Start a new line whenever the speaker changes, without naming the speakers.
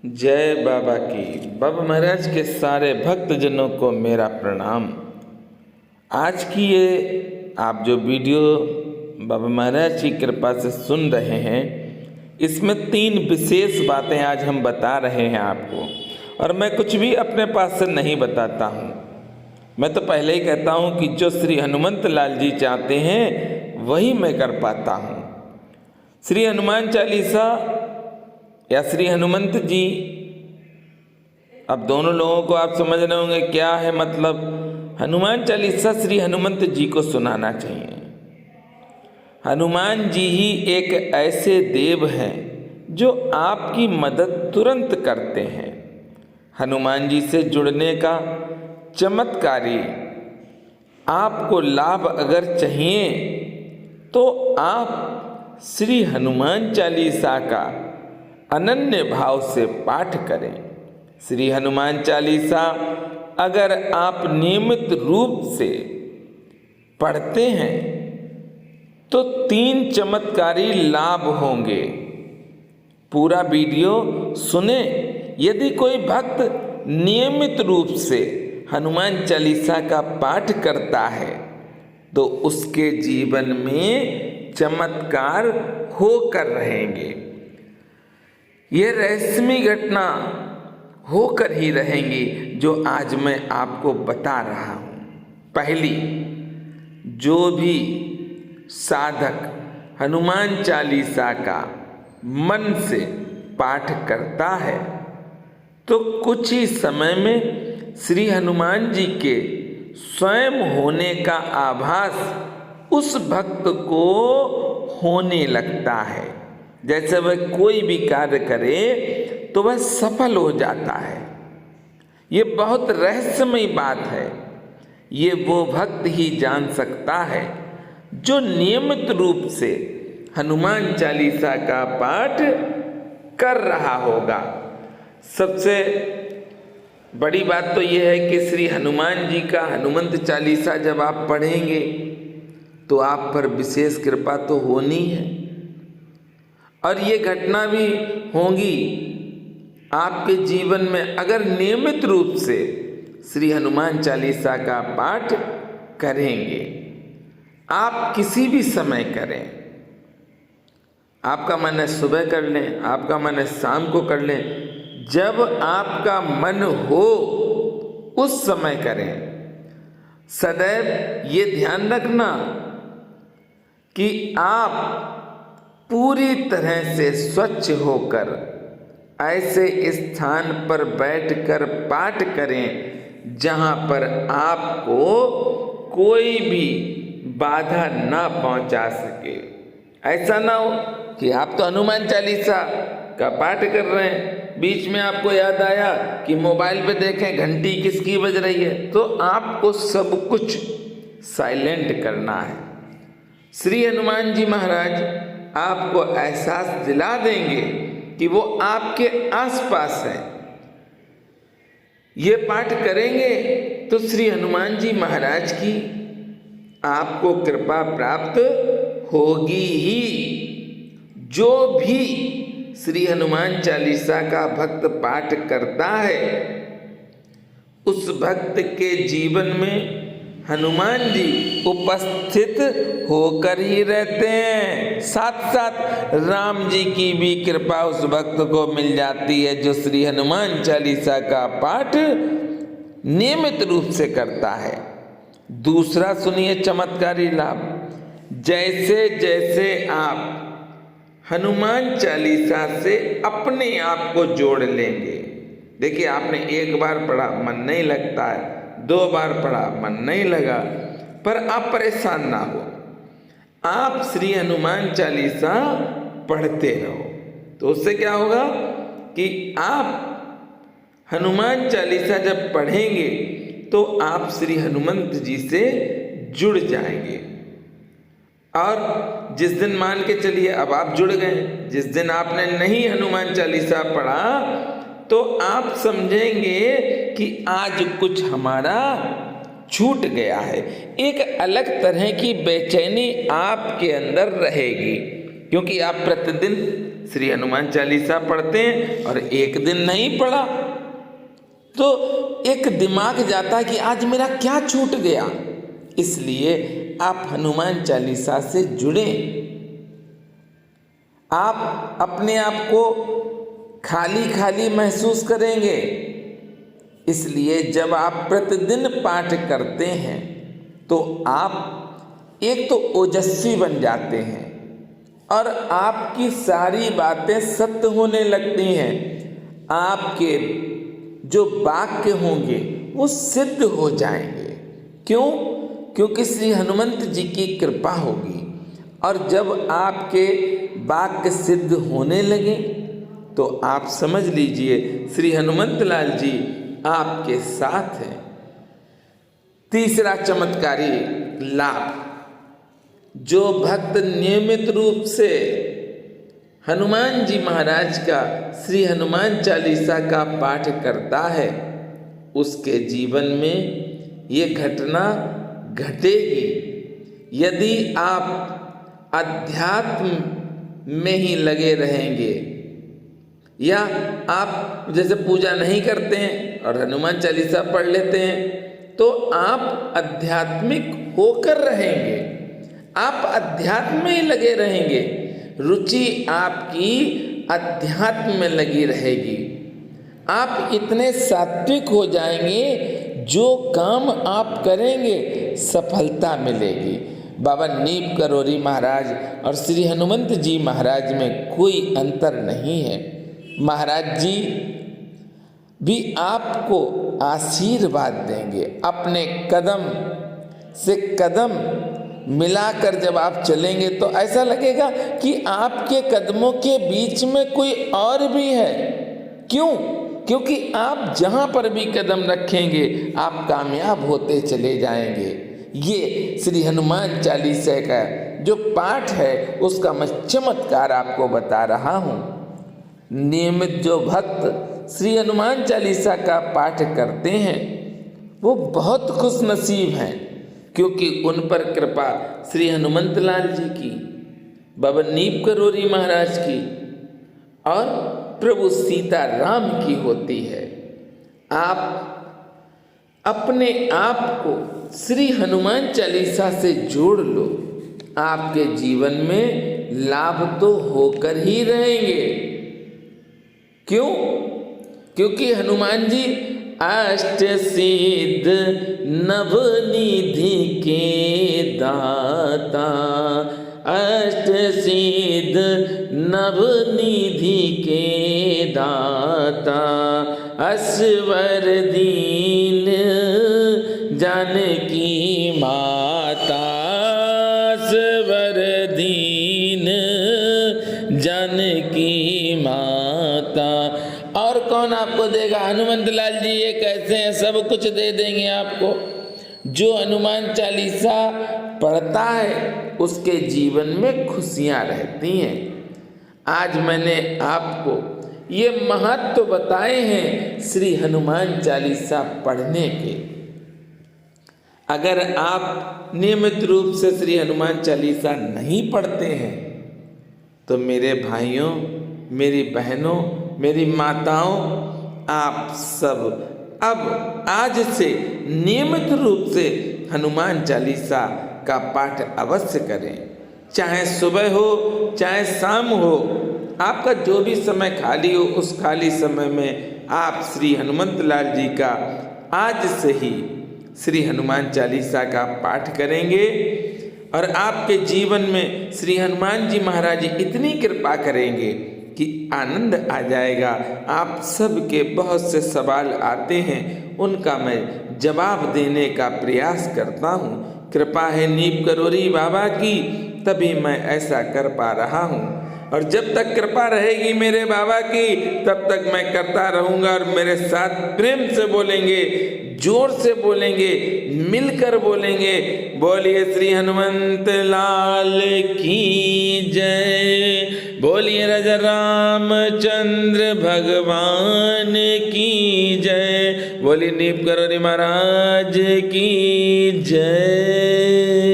जय बाबा की। बाबा महाराज के सारे भक्तजनों को मेरा प्रणाम। आज की ये आप जो वीडियो बाबा महाराज की कृपा से सुन रहे हैं, इसमें 3 विशेष बातें आज हम बता रहे हैं आपको। और मैं कुछ भी अपने पास से नहीं बताता हूँ। मैं तो पहले ही कहता हूँ कि जो श्री हनुमंत लाल जी चाहते हैं वही मैं कर पाता हूँ। श्री हनुमान चालीसा या श्री हनुमंत जी, अब दोनों लोगों को आप समझ रहे होंगे क्या है मतलब। हनुमान चालीसा श्री हनुमंत जी को सुनाना चाहिए। हनुमान जी ही एक ऐसे देव हैं जो आपकी मदद तुरंत करते हैं। हनुमान जी से जुड़ने का चमत्कारी आपको लाभ अगर चाहिए तो आप श्री हनुमान चालीसा का अनन्य भाव से पाठ करें। श्री हनुमान चालीसा अगर आप नियमित रूप से पढ़ते हैं तो 3 चमत्कारी लाभ होंगे। पूरा वीडियो सुने। यदि कोई भक्त नियमित रूप से हनुमान चालीसा का पाठ करता है तो उसके जीवन में चमत्कार होकर रहेंगे। ये रहस्यमय घटना होकर ही रहेंगी जो आज मैं आपको बता रहा हूँ। पहली, जो भी साधक हनुमान चालीसा का मन से पाठ करता है तो कुछ ही समय में श्री हनुमान जी के स्वयं होने का आभास उस भक्त को होने लगता है। जैसे वह कोई भी कार्य करे तो वह सफल हो जाता है। ये बहुत रहस्यमय बात है। ये वो भक्त ही जान सकता है जो नियमित रूप से हनुमान चालीसा का पाठ कर रहा होगा। सबसे बड़ी बात तो यह है कि श्री हनुमान जी का हनुमंत चालीसा जब आप पढ़ेंगे तो आप पर विशेष कृपा तो होनी है। और ये घटना भी होंगी आपके जीवन में अगर नियमित रूप से श्री हनुमान चालीसा का पाठ करेंगे। आप किसी भी समय करें। आपका मन है सुबह कर लें, आपका मन है शाम को कर लें, जब आपका मन हो उस समय करें। सदैव ये ध्यान रखना कि आप पूरी तरह से स्वच्छ होकर ऐसे स्थान पर बैठकर पाठ करें जहां पर आपको कोई भी बाधा ना पहुंचा सके। ऐसा ना हो कि आप तो हनुमान चालीसा का पाठ कर रहे हैं, बीच में आपको याद आया कि मोबाइल पे देखें घंटी किसकी बज रही है, तो आपको सब कुछ साइलेंट करना है। श्री हनुमान जी महाराज आपको एहसास दिला देंगे कि वो आपके आसपास है। ये पाठ करेंगे तो श्री हनुमान जी महाराज की आपको कृपा प्राप्त होगी ही। जो भी श्री हनुमान चालीसा का भक्त पाठ करता है उस भक्त के जीवन में हनुमान जी उपस्थित होकर ही रहते हैं। साथ साथ राम जी की भी कृपा उस भक्त को मिल जाती है जो श्री हनुमान चालीसा का पाठ नियमित रूप से करता है। दूसरा सुनिए चमत्कारी लाभ। जैसे जैसे आप हनुमान चालीसा से अपने आप को जोड़ लेंगे। देखिए, आपने एक बार पढ़ा मन नहीं लगता है, 2 बार पढ़ा मन नहीं लगा, पर आप परेशान ना हो। आप श्री हनुमान चालीसा पढ़ते रहो तो उससे क्या होगा कि आप हनुमान चालीसा जब पढ़ेंगे तो आप श्री हनुमंत जी से जुड़ जाएंगे। और जिस दिन मान के चलिए अब आप जुड़ गए, जिस दिन आपने नहीं हनुमान चालीसा पढ़ा तो आप समझेंगे कि आज कुछ हमारा छूट गया है। एक अलग तरह की बेचैनी आपके अंदर रहेगी क्योंकि आप प्रतिदिन श्री हनुमान चालीसा पढ़ते हैं और एक दिन नहीं पढ़ा तो एक दिमाग जाता है कि आज मेरा क्या छूट गया। इसलिए आप हनुमान चालीसा से जुड़ें। आप अपने आप को खाली खाली महसूस करेंगे। इसलिए जब आप प्रतिदिन पाठ करते हैं तो आप एक तो ओजस्वी बन जाते हैं और आपकी सारी बातें सत्य होने लगती हैं। आपके जो वाक्य होंगे वो सिद्ध हो जाएंगे। क्यों? क्योंकि श्री हनुमंत जी की कृपा होगी। और जब आपके वाक्य सिद्ध होने लगे तो आप समझ लीजिए श्री हनुमंत लाल जी आपके साथ हैं। तीसरा चमत्कारी लाभ, जो भक्त नियमित रूप से हनुमान जी महाराज का श्री हनुमान चालीसा का पाठ करता है उसके जीवन में ये घटना घटेगी। यदि आप अध्यात्म में ही लगे रहेंगे या आप जैसे पूजा नहीं करते हैं और हनुमान चालीसा पढ़ लेते हैं तो आप आध्यात्मिक होकर रहेंगे, आप अध्यात्म में ही लगे रहेंगे, रुचि आपकी अध्यात्म में लगी रहेगी। आप इतने सात्विक हो जाएंगे, जो काम आप करेंगे सफलता मिलेगी। बाबा नीम करोरी महाराज और श्री हनुमंत जी महाराज में कोई अंतर नहीं है। महाराज जी भी आपको आशीर्वाद देंगे। अपने कदम से कदम मिलाकर जब आप चलेंगे तो ऐसा लगेगा कि आपके कदमों के बीच में कोई और भी है। क्यों? क्योंकि आप जहां पर भी कदम रखेंगे आप कामयाब होते चले जाएंगे। ये श्री हनुमान चालीसा का जो पाठ है उसका मैं चमत्कार आपको बता रहा हूँ। नियमित जो भक्त श्री हनुमान चालीसा का पाठ करते हैं वो बहुत खुश नसीब हैं, क्योंकि उन पर कृपा श्री हनुमंत लाल जी की, बाबा नीम करोरी महाराज की और प्रभु सीता राम की होती है। आप अपने आप को श्री हनुमान चालीसा से जोड़ लो, आपके जीवन में लाभ तो होकर ही रहेंगे। क्यों? क्योंकि हनुमान जी अष्ट सिद्ध नवनिधि के दाता, अष्ट सिद्ध नवनिधि के दाता, असवर दीन जानकी माता, असवर दीन जानकी माता। और कौन आपको देगा? हनुमंत लाल जी ये कैसे हैं, सब कुछ दे देंगे आपको। जो हनुमान चालीसा पढ़ता है उसके जीवन में खुशियां रहती हैं। आज मैंने आपको ये महत्व बताए हैं श्री हनुमान चालीसा पढ़ने के। अगर आप नियमित रूप से श्री हनुमान चालीसा नहीं पढ़ते हैं तो मेरे भाइयों, मेरी बहनों, मेरी माताओं, आप सब अब आज से नियमित रूप से हनुमान चालीसा का पाठ अवश्य करें। चाहे सुबह हो चाहे शाम हो, आपका जो भी समय खाली हो उस खाली समय में आप श्री हनुमंत लाल जी का आज से ही श्री हनुमान चालीसा का पाठ करेंगे और आपके जीवन में श्री हनुमान जी महाराज इतनी कृपा करेंगे कि आनंद आ जाएगा। आप सबके बहुत से सवाल आते हैं, उनका मैं जवाब देने का प्रयास करता हूँ। कृपा है नीम करोरी बाबा की, तभी मैं ऐसा कर पा रहा हूँ। और जब तक कृपा रहेगी मेरे बाबा की तब तक मैं करता रहूँगा। और मेरे साथ प्रेम से बोलेंगे, जोर से बोलेंगे, मिलकर बोलेंगे, बोलिए श्री हनुमंत लाल की जय, बोलिए राजा रामचंद्र भगवान की जय, बोलिए नीम करोरी महाराज की जय।